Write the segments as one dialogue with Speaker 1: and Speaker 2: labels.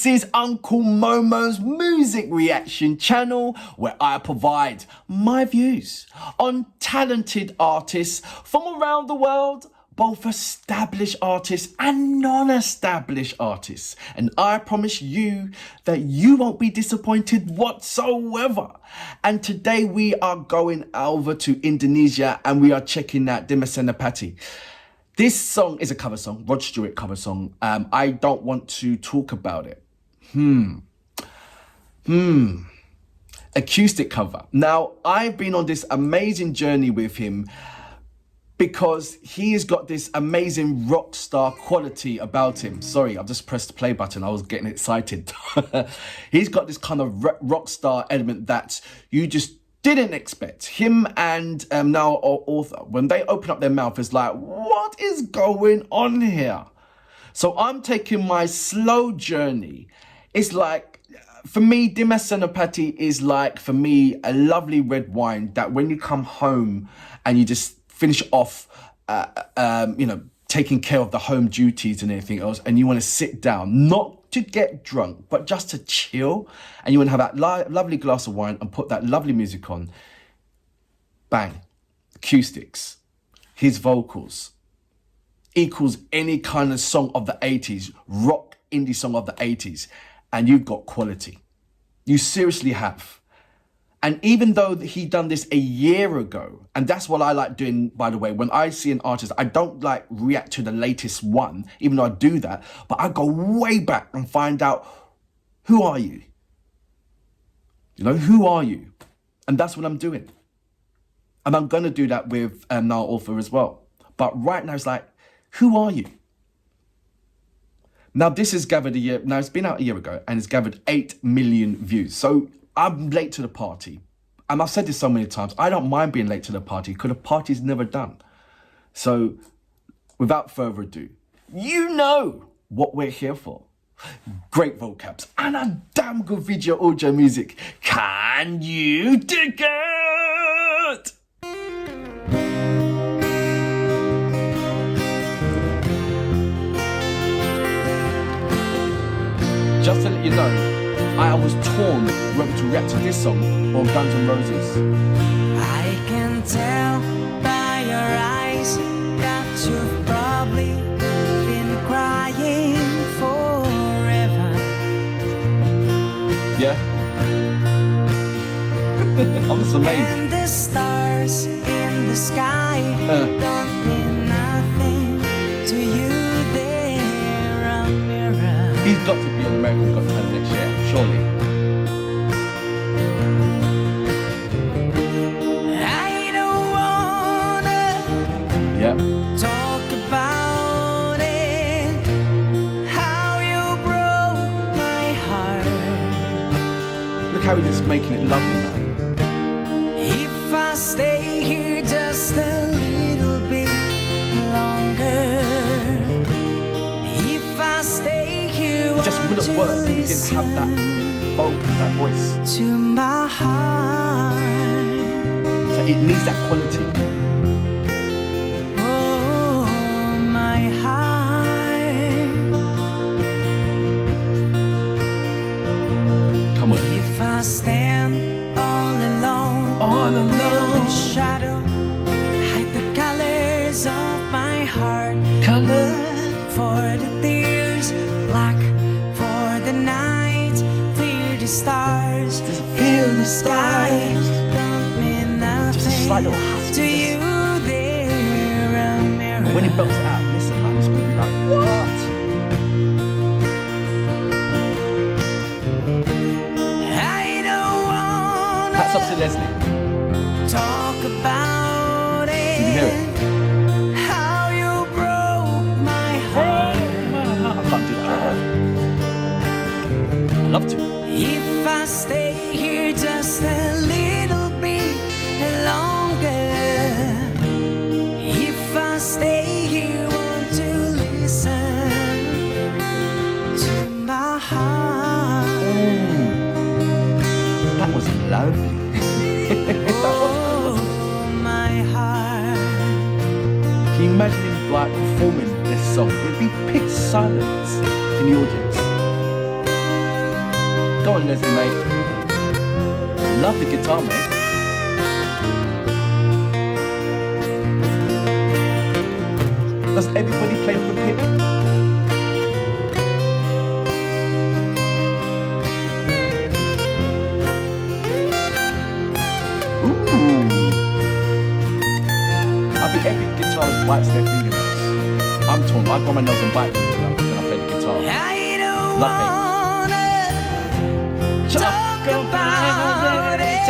Speaker 1: This is Uncle Momo's music reaction channel where I provide my views on talented artists from around the world, both established artists and non-established artists. And I promise you that you won't be disappointed whatsoever. And today we are going over to Indonesia and we are checking out Dimas Senopati. This song is a cover song, Rod Stewart cover song. I don't want to talk about it. Acoustic cover. Now, I've been on this amazing journey with him because he's got this amazing rock star quality about him. Sorry, I've just pressed the play button. I was getting excited. He's got this kind of rock star element that you just didn't expect. Him and now author, when they open up their mouth, it's like, what is going on here? So I'm taking my slow journey. It's like, for me, Dimas Senopati is like, for me, a lovely red wine that when you come home and you just finish off, taking care of the home duties and anything else, and you want to sit down, not to get drunk, but just to chill, and you want to have that lovely glass of wine and put that lovely music on. Bang. Acoustics. His vocals equals any kind of song of the 80s, rock indie song of the 80s, and you've got quality. You seriously have. And even though he done this a year ago, and that's what I like doing, by the way, when I see an artist, I don't like react to the latest one, even though I do that, but I go way back and find out, who are you? You know, who are you? And that's what I'm doing. And I'm going to do that with now author as well. But right now it's like, who are you? Now this has gathered it's been out a year ago and it's gathered 8 million views. So I'm late to the party. And I've said this so many times, I don't mind being late to the party because the party's never done. So without further ado, you know what we're here for. Great vocabs and a damn good video audio music. Can you dig it? Just to let you know, I was torn whether to react to this song or Guns N' Roses.
Speaker 2: I can tell by your eyes that you've probably been crying forever.
Speaker 1: Yeah. I'm just amazed.
Speaker 2: And the stars in the sky don't mean nothing to you. They're a mirror.
Speaker 1: He's got to be an American Got Talent next year, surely.
Speaker 2: I don't wanna talk about it, how you broke my heart.
Speaker 1: Look how he's just making it lovely now.
Speaker 2: If I stay here just a little bit longer, if I stay here,
Speaker 1: It just wouldn't work if he didn't have that vocal, that voice.
Speaker 2: to my heart.
Speaker 1: So it needs that quality.
Speaker 2: Oh, my heart.
Speaker 1: Come on.
Speaker 2: If I stand all alone, in the shadow, hide the colors of my heart.
Speaker 1: Color.
Speaker 2: For the tears, black for the night, fear the stars, feel the skies, don't mean
Speaker 1: Just a slight little
Speaker 2: nothing
Speaker 1: husky.
Speaker 2: to you. They're a mirror.
Speaker 1: But when he belts it out, listen, man, it's gonna be like, what?
Speaker 2: I don't wanna
Speaker 1: Hats up to Lesley.
Speaker 2: talk about it.
Speaker 1: Did you hear it?
Speaker 2: How you broke my heart.
Speaker 1: I can't do that. I'd love to.
Speaker 2: If I stay here just a little bit longer, if I stay here, won't you listen to my heart?
Speaker 1: That was lovely.
Speaker 2: Oh, my heart.
Speaker 1: Can you imagine him like performing this song? It'd be pitch silence in the audience. Go on, Lesley, mate. Love the guitar, mate. Does everybody play with a pick? Ooh. I think every guitarist bites their fingernails. I'm torn. I got my nails and bite them when I play the guitar.
Speaker 2: I don't
Speaker 1: Nothing.
Speaker 2: wanna talk about it.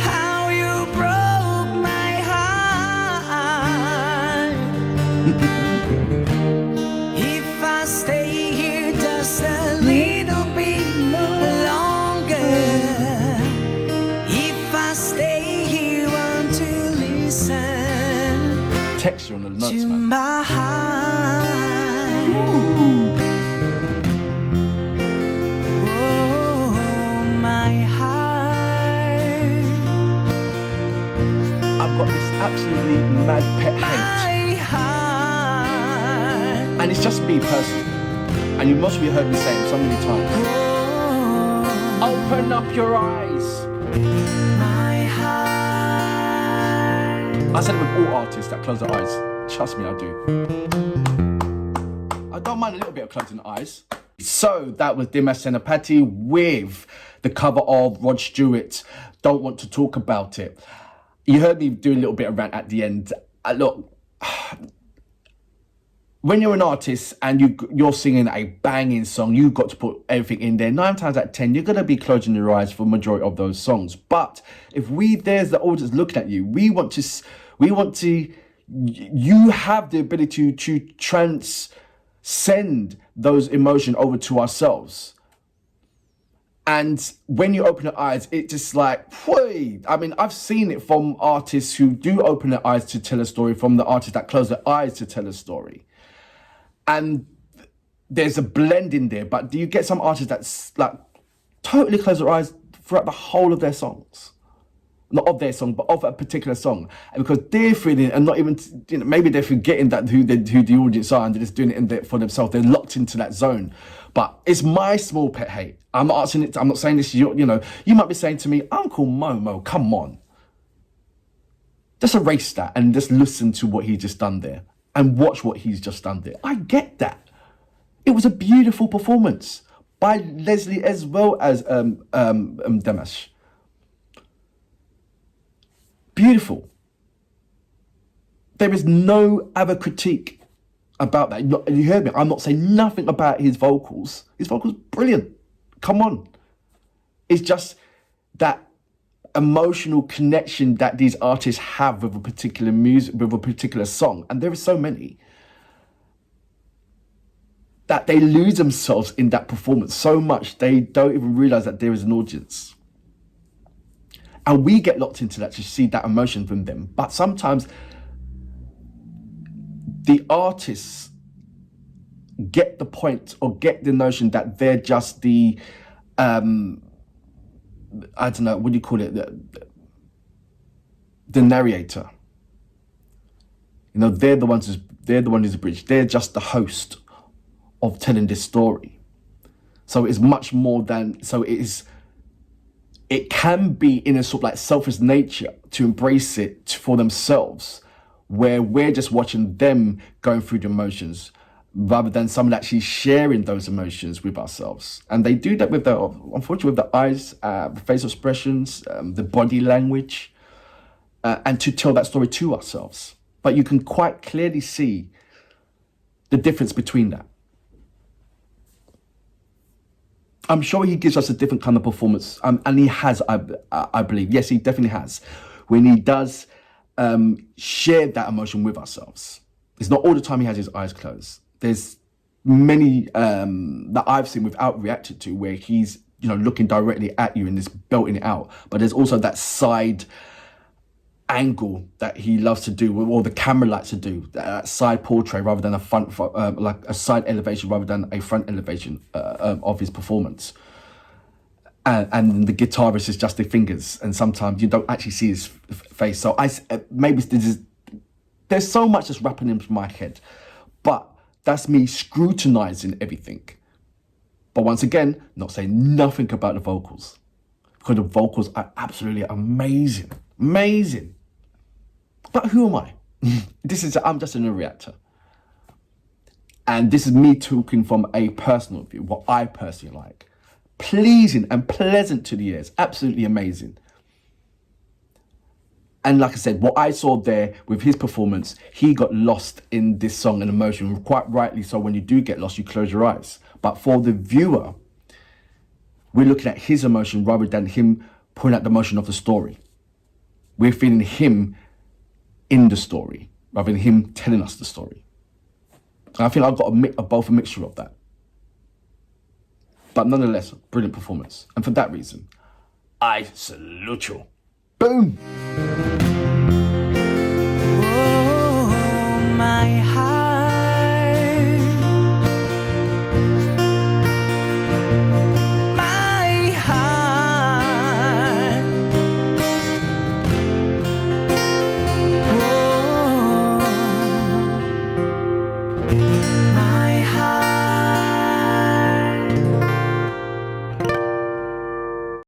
Speaker 2: How you broke my heart. If I stay here just a little bit longer, if I stay here, want to listen
Speaker 1: Texture on the notes,
Speaker 2: to
Speaker 1: man.
Speaker 2: my heart.
Speaker 1: Ooh.
Speaker 2: Oh, my heart.
Speaker 1: I've got this absolutely mad pet hate.
Speaker 2: My heart.
Speaker 1: And it's just me personally. And you must have heard me say it so many times.
Speaker 2: Oh,
Speaker 1: Open up your eyes.
Speaker 2: my heart.
Speaker 1: I said it with all artists that close their eyes. Trust me, I do. I don't mind a little bit of closing the eyes. So that was Dimas Senopati with the cover of Rod Stewart, Don't Want to Talk About It. You heard me do a little bit of rant at the end. Look, when you're an artist and you're singing a banging song, you've got to put everything in there. 9 times out of 10, you're going to be closing your eyes for the majority of those songs. But if there's the audience looking at you, we want to, you have the ability to transcend those emotions over to ourselves. And when you open your eyes, it's just like, whey. I mean, I've seen it from artists who do open their eyes to tell a story, from the artists that close their eyes to tell a story. And there's a blend in there, but do you get some artists that's like totally close their eyes throughout the whole of their songs? Not of their song, but of a particular song. And because they're feeling, and not even, maybe they're forgetting that who the audience are, and they're just doing it for themselves. They're locked into that zone. But it's my small pet hate. I'm not asking it. I'm not saying this. You might be saying to me, Uncle Momo, come on. Just erase that and just listen to what he's just done there and watch what he's just done there. I get that. It was a beautiful performance by Lesley as well as Dimas. Beautiful. There is no other critique about that. You heard me. I'm not saying nothing about his vocals. His vocals, brilliant. Come on. It's just that emotional connection that these artists have with a particular music, with a particular song, and there are so many, that they lose themselves in that performance so much they don't even realize that there is an audience. And we get locked into that to see that emotion from them. But sometimes the artists get the point or get the notion that they're just the, I don't know, what do you call it? The narrator. They're the one who's the bridge. They're just the host of telling this story. So it's much more than, it can be in a sort of like selfish nature to embrace it for themselves, where we're just watching them going through the emotions rather than someone actually sharing those emotions with ourselves. And they do that unfortunately, with the eyes, the face expressions, the body language, and to tell that story to ourselves. But you can quite clearly see the difference between that. I'm sure he gives us a different kind of performance, and he has, I believe. Yes, he definitely has. When he does share that emotion with ourselves. It's not all the time he has his eyes closed. There's many that I've seen without reacting to, where he's looking directly at you and just belting it out. But there's also that side angle that he loves to do, or the camera likes to do, that side portrait rather than a front, like a side elevation rather than a front elevation of his performance. And the guitarist is just the fingers, and sometimes you don't actually see his face. So maybe there's so much that's wrapping into my head, but that's me scrutinizing everything. But once again, not saying nothing about the vocals, because the vocals are absolutely amazing. Amazing. But who am I? I'm just a reactor. And this is me talking from a personal view, what I personally like. Pleasing and pleasant to the ears. Absolutely amazing. And like I said, what I saw there with his performance, he got lost in this song and emotion. Quite rightly so, when you do get lost, you close your eyes. But for the viewer, we're looking at his emotion rather than him pulling out the emotion of the story. We're feeling him in the story rather than him telling us the story. And I think I've got both a mixture of that. But nonetheless, brilliant performance. And for that reason, I salute you. Boom!